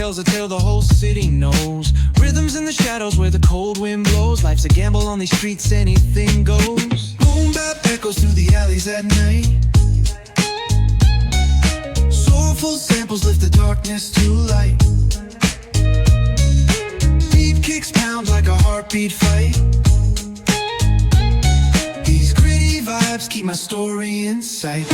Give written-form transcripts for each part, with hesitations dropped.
tells a tale the whole city knows. Rhythms in the shadows where the cold wind blows. Life's a gamble on these streets, anything goes. Boom bap echoes through the alleys at night. Soulful samples lift the darkness to light. Beat kicks pound like a heartbeat fight. These gritty vibes keep my story in sight.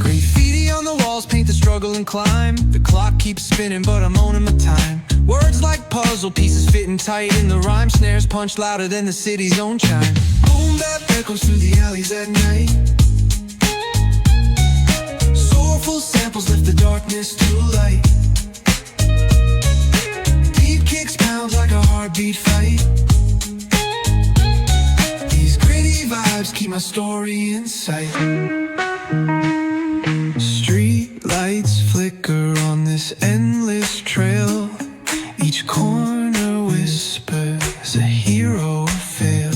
Graffiti on the walls paint the struggle and climb. The clock keeps spinning but I'm owning my time. Words like puzzle pieces fitting tight in the rhyme. Snares punch louder than the city's own chime. Boom bap echoes through the alleys at night. Soulful samples lift the darkness to light. Beat kicks pound like a heartbeat fight. These gritty vibes keep my story in sight. Street lights flicker on this endless trail. Each corner whispers a hero fail.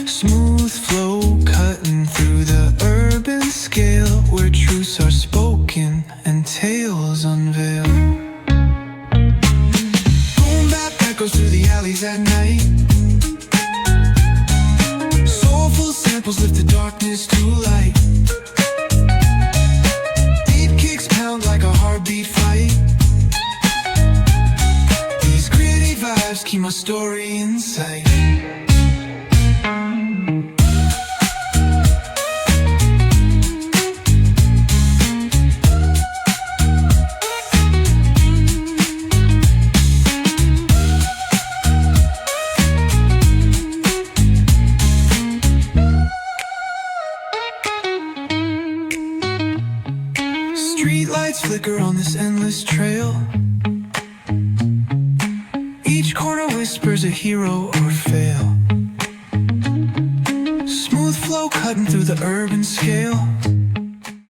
Smooth flow cutting through the urban scale, where truths are spoken and tales unveil. Boom bap echoes through the alleys at night. Soulful samples lift the darkness to light. Beat kicks pound like a heartbeat fight. These gritty vibes keep my story in sight. Street lights flicker on this endless trail. Each corner whispers a hero or fail. Smooth flow cutting through the urban scale.